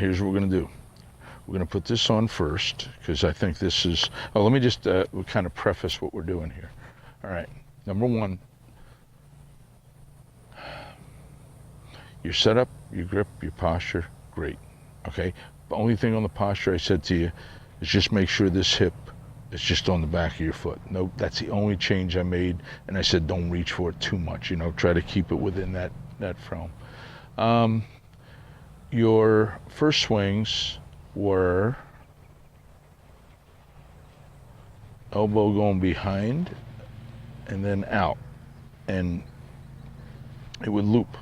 here's what we're going to do. We're going to put this on first because I think this is, oh, let me just kind of preface what we're doing here. All right, number one, your setup, your grip, your posture, great, okay? The only thing on the posture I said to you is just make sure this hip is just on the back of your foot. No, that's the only change I made, and I said don't reach for it too much, you know, try to keep it within that realm. Your first swings were elbow going behind and then out, and it would loop.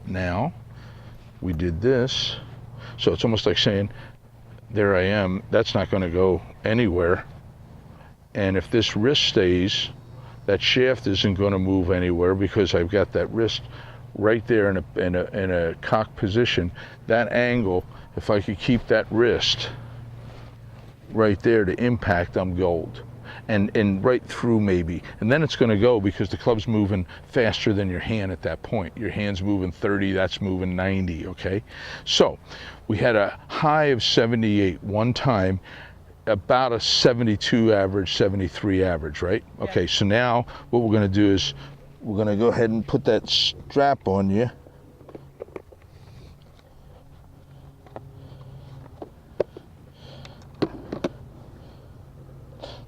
Now we did this, so it's almost like saying there I am, that's not going to go anywhere, and if this wrist stays, that shaft isn't going to move anywhere because I've got that wrist right there in a cock position. That angle, if I could keep that wrist right there to impact, I'm gold. And right through maybe, and then it's going to go because the club's moving faster than your hand at that point. Your hand's moving 30, that's moving 90, okay? So we had a high of 78 one time, about a 72 average, 73 average, right? Yeah. Okay, so now what we're going to do is we're going to go ahead and put that strap on you.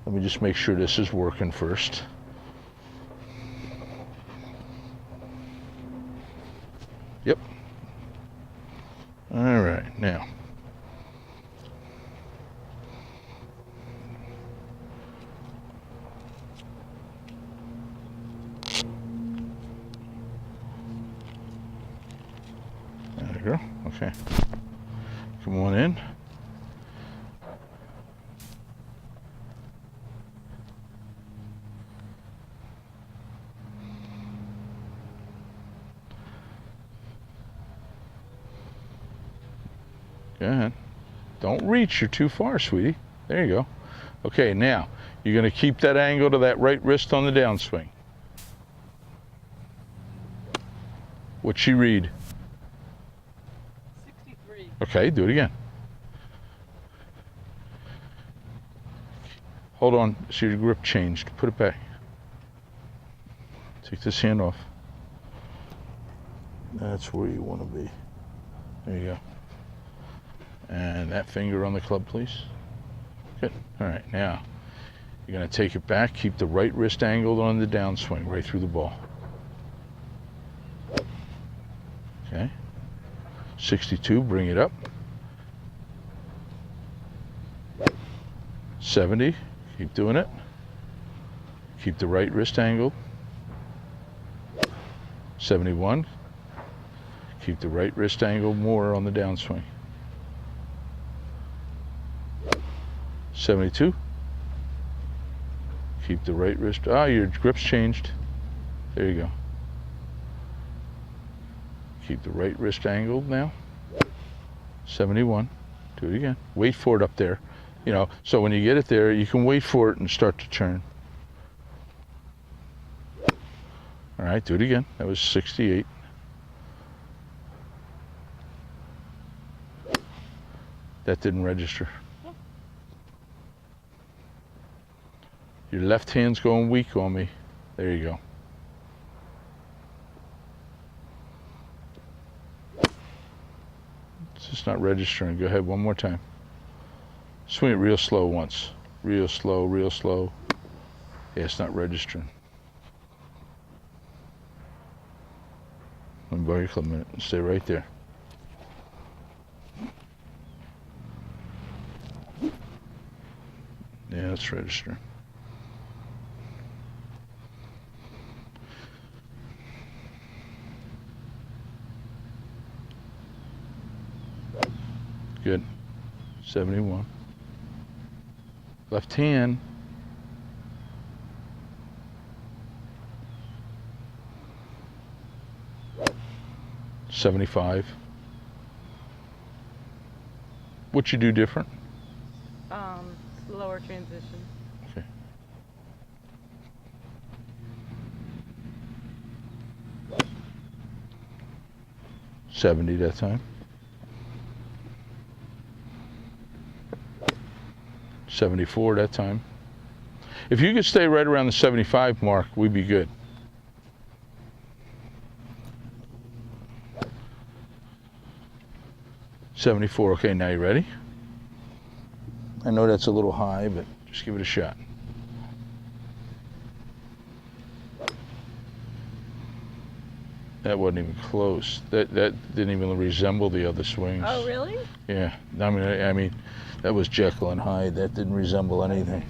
Let me just make sure this is working first. Yep. All right, now. There we go, okay. Come on in. Go ahead. Don't reach, you're too far, sweetie. There you go. Okay, now, you're gonna keep that angle to that right wrist on the downswing. What'd she read? 63. Okay, do it again. Hold on, see your grip changed. Put it back. Take this hand off. That's where you wanna be. There you go. And that finger on the club, please. Good. All right, now you're going to take it back, keep the right wrist angled on the downswing, right through the ball. Okay. 62, bring it up. 70, keep doing it. Keep the right wrist angled. 71, keep the right wrist angled more on the downswing. 72. Keep the right wrist. Ah, your grip's changed. There you go. Keep the right wrist angled now. 71. Do it again. Wait for it up there. You know, so when you get it there, you can wait for it and start to turn. All right, do it again. That was 68. That didn't register. Your left hand's going weak on me. There you go. It's just not registering. Go ahead one more time. Swing it real slow once. Real slow, real slow. Yeah, it's not registering. Let me borrow your club a minute and stay right there. Yeah, it's registering. Good. 71. Left hand. $75. What you do different? Slower transition. Okay. 70 that time. 74 that time. If you could stay right around the 75 mark, we'd be good. $74. Okay, now you ready? I know that's a little high, but just give it a shot. That wasn't even close. That didn't even resemble the other swings. Oh, really? Yeah. I mean, that was Jekyll and Hyde. That didn't resemble anything.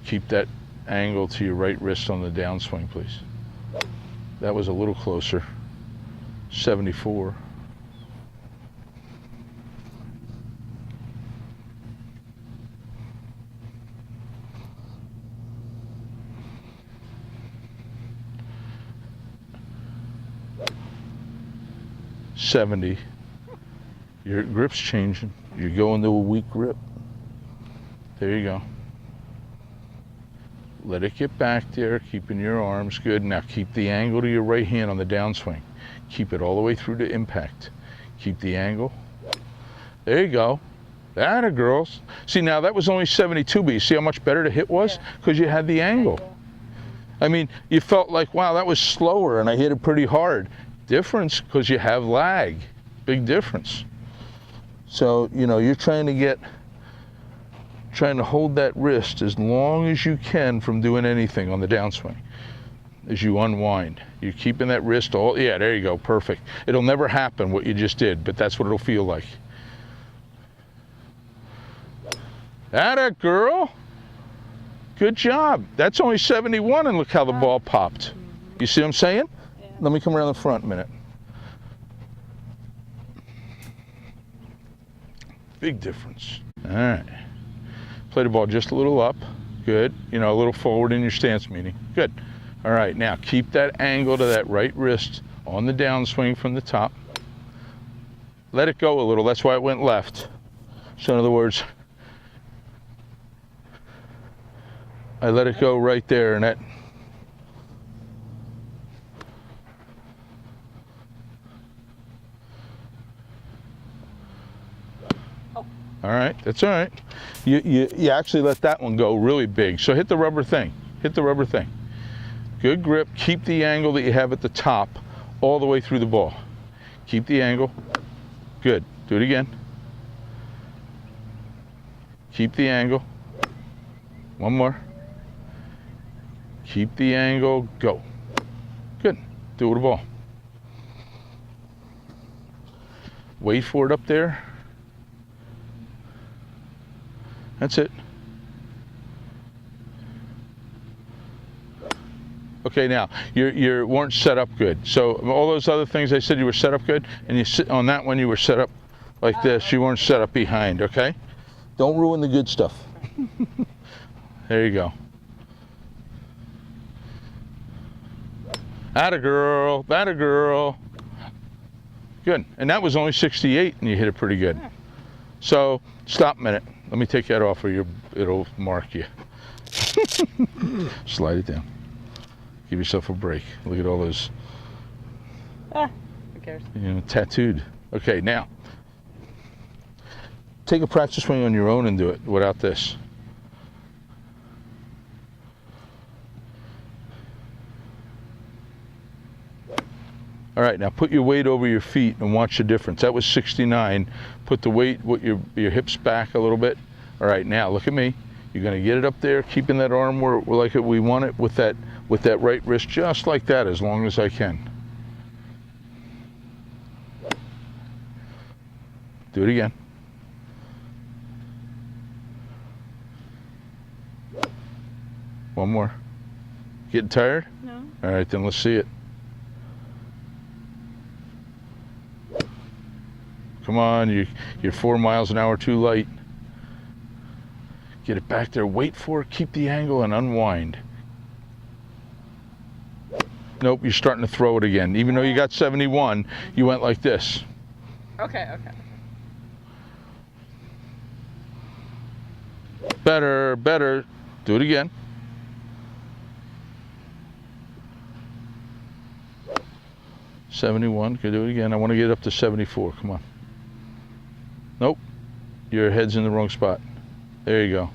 Keep that angle to your right wrist on the downswing, please. That was a little closer. 74. $70. Your grip's changing. You're going to a weak grip. There you go. Let it get back there, keeping your arms good. Now keep the angle to your right hand on the downswing. Keep it all the way through to impact. Keep the angle. There you go. Atta girls. See, now that was only 72, but you see how much better the hit was? Because you had the angle. I mean, you felt like, wow, that was slower and I hit it pretty hard. Difference, because you have lag. Big difference. So, you know, you're trying to hold that wrist as long as you can from doing anything on the downswing. As you unwind, you're keeping that wrist all, yeah, there you go, perfect. It'll never happen what you just did, but that's what it'll feel like. Atta girl. Good job. That's only 71, and look how the ball popped. You see what I'm saying? Yeah. Let me come around the front a minute. Big difference. All right. Play the ball just a little up. Good. You know, a little forward in your stance, meaning. Good. All right, now keep that angle to that right wrist on the downswing from the top. Let it go a little. That's why it went left. So in other words, I let it go right there, and that. All right, that's all right. You actually let that one go really big. So hit the rubber thing. Hit the rubber thing. Good grip. Keep the angle that you have at the top all the way through the ball. Keep the angle. Good. Do it again. Keep the angle. One more. Keep the angle. Go. Good. Do it with the ball. Wait for it up there. That's it. Okay, now you weren't set up good. So all those other things I said you were set up good, and you sit on that one you were set up like this. You weren't set up behind. Okay. Don't ruin the good stuff. There you go. Atta girl. Atta girl. Good. And that was only 68, and you hit it pretty good. So stop a minute. Let me take that off, or it'll mark you. Slide it down. Give yourself a break. Look at all those. Who cares? You know, tattooed. Okay, now take a practice swing on your own and do it without this. All right, now put your weight over your feet and watch the difference. That was 69. Put the weight with your hips back a little bit. All right, now look at me. You're gonna get it up there, keeping that arm where like we want it with that right wrist, just like that, as long as I can. Do it again. One more. Getting tired? No. All right, then let's see it. Come on, you're 4 miles an hour too light. Get it back there, wait for it, keep the angle and unwind. Nope, you're starting to throw it again. Even though you got 71, you went like this. Okay, okay. Better, better. Do it again. 71. Can do it again. I want to get up to 74. Come on. Nope. Your head's in the wrong spot. There you go.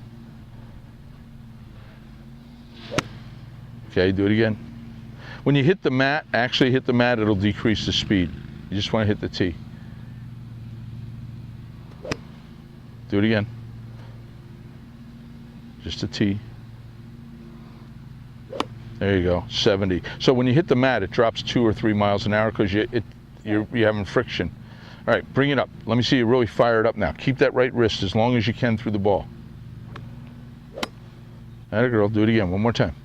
Okay, do it again. When you hit the mat, actually hit the mat, it'll decrease the speed. You just want to hit the T. Do it again. Just a T. There you go, 70. So when you hit the mat, it drops 2 or 3 miles an hour because you're having friction. All right, bring it up. Let me see you really fire it up now. Keep that right wrist as long as you can through the ball. Atta girl, do it again, one more time.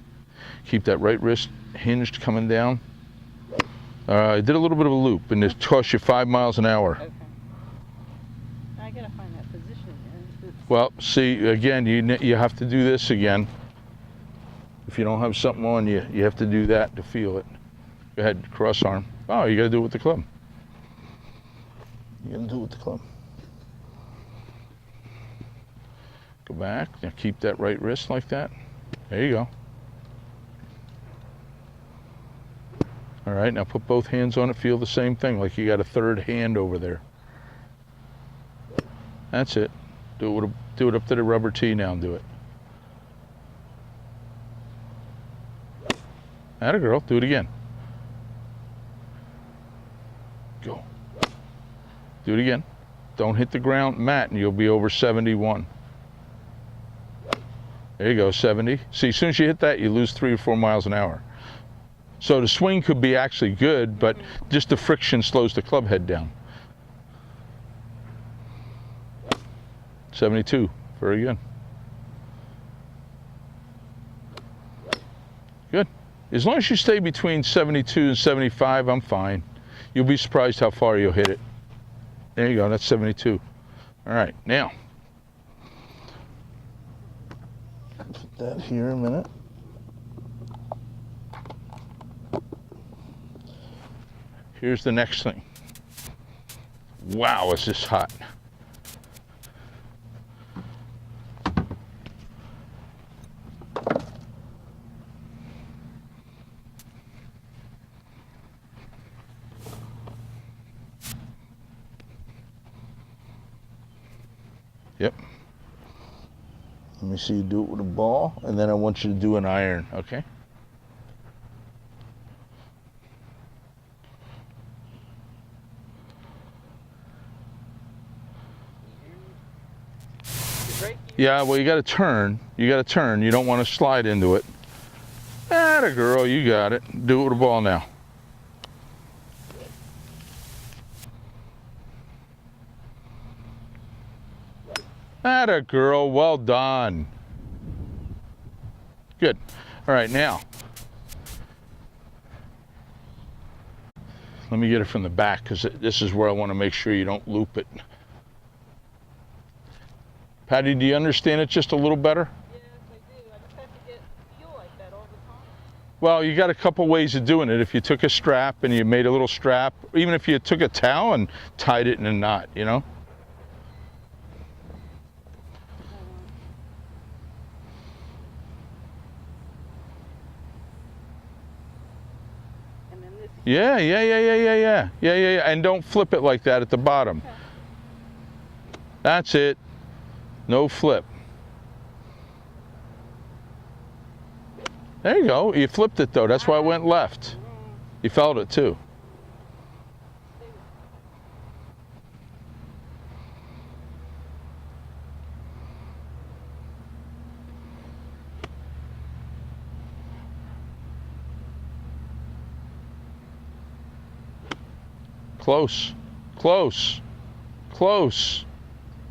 Keep that right wrist hinged coming down. I did a little bit of a loop and it cost you 5 miles an hour. Okay. I gotta find that position again. Well, see, again, you have to do this again. If you don't have something on you, you have to do that to feel it. Go ahead, cross arm. Oh, you gotta do it with the club. You gotta do it with the club. Go back, now keep that right wrist like that. There you go. All right, now put both hands on it, feel the same thing, like you got a third hand over there. That's it. Do it up to the rubber tee now and do it. Atta girl, do it again. Go. Do it again. Don't hit the ground mat and you'll be over 71. There you go, 70. See, as soon as you hit that, you lose 3 or 4 miles an hour. So the swing could be actually good, but just the friction slows the club head down. 72, very good. Good. As long as you stay between 72 and 75, I'm fine. You'll be surprised how far you'll hit it. There you go, that's 72. All right, now. Put that here a minute. Here's the next thing. Wow, is this hot. Yep. Let me see you do it with a ball, and then I want you to do an iron, okay? Yeah, well, you got to turn. You got to turn. You don't want to slide into it. Atta girl, you got it. Do it with a ball now. Atta girl, well done. Good. All right, now. Let me get it from the back because this is where I want to make sure you don't loop it. Patty, do you understand it just a little better? Yes, I do. I just have to feel like that all the time. Well, you got a couple ways of doing it. If you took a strap and you made a little strap, even if you took a towel and tied it in a knot, you know? And then this. Yeah. And don't flip it like that at the bottom. Okay. That's it. No flip. There you go. You flipped it though. That's why it went left. You felt it too. Close. Close. Close.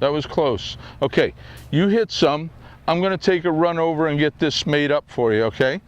That was close. Okay, you hit some. I'm going to take a run over and get this made up for you, okay?